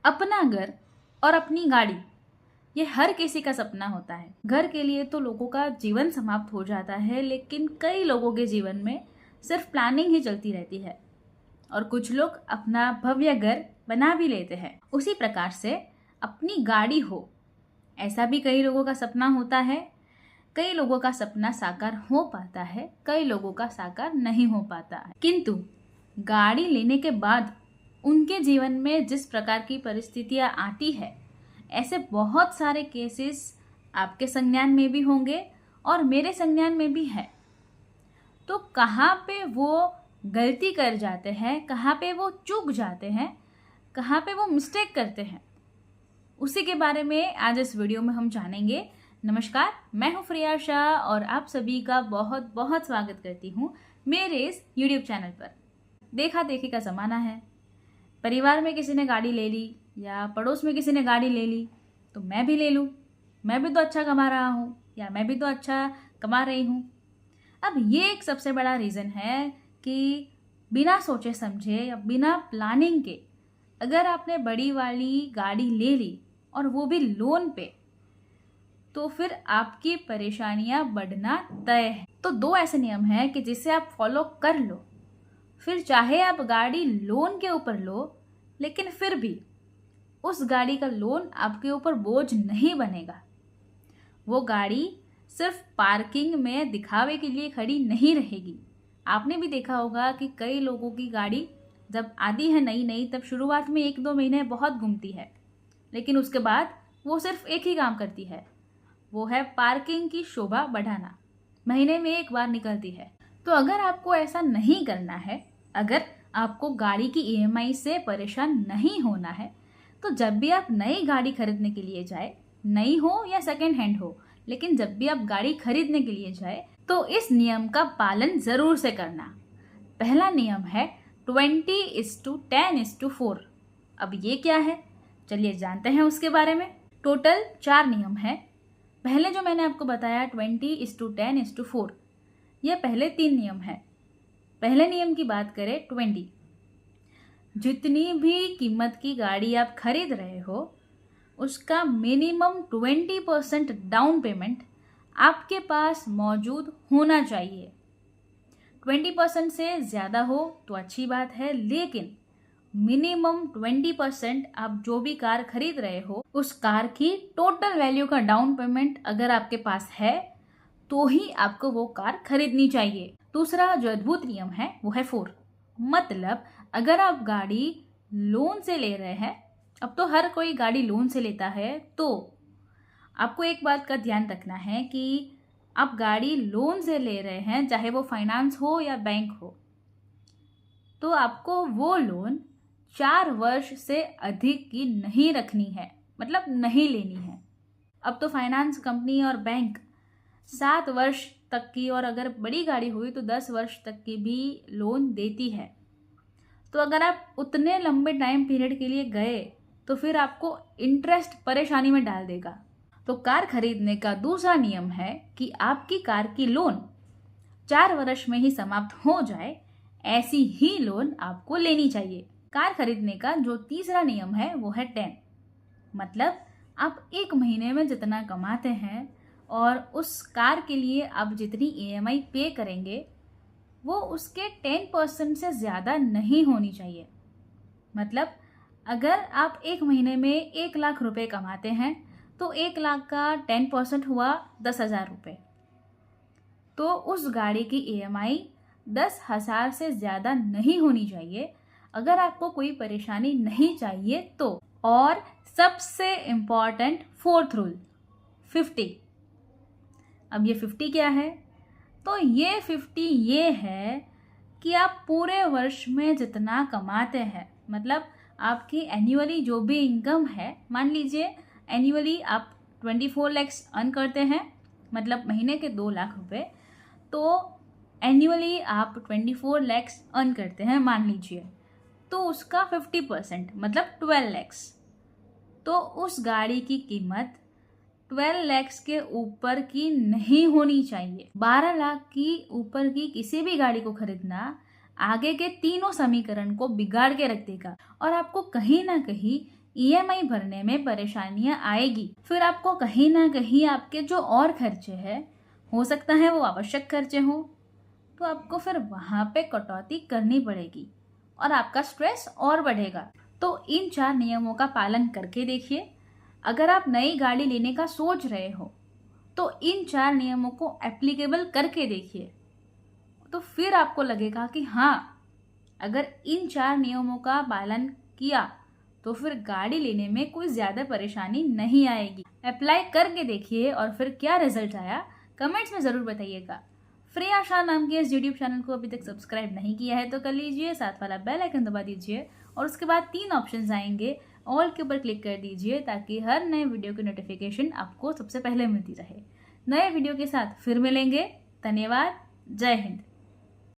अपना घर और अपनी गाड़ी, ये हर किसी का सपना होता है। घर के लिए तो लोगों का जीवन समाप्त हो जाता है, लेकिन कई लोगों के जीवन में सिर्फ प्लानिंग ही चलती रहती है और कुछ लोग अपना भव्य घर बना भी लेते हैं। उसी प्रकार से अपनी गाड़ी हो, ऐसा भी कई लोगों का सपना होता है। कई लोगों का सपना साकार हो पाता है, कई लोगों का साकार नहीं हो पाता है। किंतु गाड़ी लेने के बाद उनके जीवन में जिस प्रकार की परिस्थितियां आती है, ऐसे बहुत सारे केसेस आपके संज्ञान में भी होंगे और मेरे संज्ञान में भी है। तो कहाँ पे वो गलती कर जाते हैं, कहाँ पे वो चूक जाते हैं, कहाँ पे वो मिस्टेक करते हैं, उसी के बारे में आज इस वीडियो में हम जानेंगे। नमस्कार, मैं हूँ फ्रिया शाह और आप सभी का बहुत बहुत स्वागत करती हूँ मेरे इस YouTube चैनल पर। देखा देखी का ज़माना है। परिवार में किसी ने गाड़ी ले ली या पड़ोस में किसी ने गाड़ी ले ली तो मैं भी ले लूँ, मैं भी तो अच्छा कमा रहा हूँ या मैं भी तो अच्छा कमा रही हूँ। अब ये एक सबसे बड़ा रीज़न है कि बिना सोचे समझे या बिना प्लानिंग के अगर आपने बड़ी वाली गाड़ी ले ली और वो भी लोन पे, तो फिर आपकी परेशानियां बढ़ना तय है। तो दो ऐसे नियम हैं कि जिसे आप फॉलो कर लो, फिर चाहे आप गाड़ी लोन के ऊपर लो, लेकिन फिर भी उस गाड़ी का लोन आपके ऊपर बोझ नहीं बनेगा। वो गाड़ी सिर्फ पार्किंग में दिखावे के लिए खड़ी नहीं रहेगी। आपने भी देखा होगा कि कई लोगों की गाड़ी जब आती है नई नई, तब शुरुआत में 1-2 महीने बहुत घूमती है, लेकिन उसके बाद वो सिर्फ एक ही काम करती है, वो है पार्किंग की शोभा बढ़ाना। महीने में एक बार निकलती है। तो अगर आपको ऐसा नहीं करना है, अगर आपको गाड़ी की EMI से परेशान नहीं होना है, तो जब भी आप नई गाड़ी खरीदने के लिए जाए, नई हो या सेकेंड हैंड हो, लेकिन जब भी आप गाड़ी खरीदने के लिए जाए तो इस नियम का पालन जरूर से करना। पहला नियम है 20:10:4। अब ये क्या है, चलिए जानते हैं उसके बारे में। टोटल 4 नियम है। पहले जो मैंने आपको बताया 20:10:4, ये पहले 3 नियम है। पहले नियम की बात करें 20, जितनी भी कीमत की गाड़ी आप खरीद रहे हो उसका मिनिमम 20% डाउन पेमेंट आपके पास मौजूद होना चाहिए। 20% से ज़्यादा हो तो अच्छी बात है, लेकिन मिनिमम 20% आप जो भी कार खरीद रहे हो उस कार की टोटल वैल्यू का डाउन पेमेंट अगर आपके पास है तो ही आपको वो कार खरीदनी चाहिए। दूसरा जो अद्भुत नियम है वो है 4, मतलब अगर आप गाड़ी लोन से ले रहे हैं, अब तो हर कोई गाड़ी लोन से लेता है, तो आपको एक बात का ध्यान रखना है कि आप गाड़ी लोन से ले रहे हैं, चाहे वो फाइनेंस हो या बैंक हो, तो आपको वो लोन 4 वर्ष से अधिक की नहीं रखनी है, मतलब नहीं लेनी है। अब तो फाइनेंस कंपनी और बैंक 7 वर्ष तक की, और अगर बड़ी गाड़ी हुई तो 10 वर्ष तक की भी लोन देती है। तो अगर आप उतने लंबे टाइम पीरियड के लिए गए तो फिर आपको इंटरेस्ट परेशानी में डाल देगा। तो कार खरीदने का दूसरा नियम है कि आपकी कार की लोन 4 वर्ष में ही समाप्त हो जाए, ऐसी ही लोन आपको लेनी चाहिए। कार खरीदने का जो तीसरा नियम है वो है 10, मतलब आप एक महीने में जितना कमाते हैं और उस कार के लिए आप जितनी EMI पे करेंगे वो उसके 10% से ज़्यादा नहीं होनी चाहिए। मतलब अगर आप एक महीने में 1 लाख रुपए कमाते हैं तो 1 लाख का 10% हुआ 10,000 रुपये। तो उस गाड़ी की EMI 10,000 से ज़्यादा नहीं होनी चाहिए अगर आपको कोई परेशानी नहीं चाहिए तो। और सबसे इम्पॉर्टेंट 4th रूल 50। अब ये 50 क्या है? तो ये 50 ये है कि आप पूरे वर्ष में जितना कमाते हैं, मतलब आपकी एनुअली जो भी इनकम है, मान लीजिए एनुअली आप 24 लाख अर्न करते हैं, मतलब महीने के 2 लाख रुपए, तो एनुअली आप 24 लाख अर्न करते हैं मान लीजिए, तो उसका 50% मतलब 12 लाख। तो उस गाड़ी की कीमत 12 लाख के ऊपर की नहीं होनी चाहिए। 12 लाख की ऊपर की किसी भी गाड़ी को खरीदना आगे के तीनों समीकरण को बिगाड़ के रख देगा और आपको कहीं ना कहीं EMI भरने में परेशानियां आएगी। फिर आपको कहीं ना कहीं आपके जो और खर्चे हैं, हो सकता है वो आवश्यक खर्चे हो, तो आपको फिर वहां पे कटौती करनी पड़ेगी और आपका स्ट्रेस और बढ़ेगा। तो इन 4 नियमों का पालन करके देखिए। अगर आप नई गाड़ी लेने का सोच रहे हो तो इन 4 नियमों को एप्लीकेबल करके देखिए, तो फिर आपको लगेगा कि हाँ, अगर इन 4 नियमों का पालन किया तो फिर गाड़ी लेने में कोई ज़्यादा परेशानी नहीं आएगी। अप्लाई करके देखिए और फिर क्या रिजल्ट आया कमेंट्स में ज़रूर बताइएगा। फ्री आशा नाम के इस यूट्यूब चैनल को अभी तक सब्सक्राइब नहीं किया है तो कर लीजिए, साथ वाला बेल आइकन दबा दीजिए और उसके बाद 3 ऑप्शंस आएंगे, ऑल के ऊपर क्लिक कर दीजिए ताकि हर नए वीडियो की नोटिफिकेशन आपको सबसे पहले मिलती रहे। नए वीडियो के साथ फिर मिलेंगे। धन्यवाद। जय हिंद।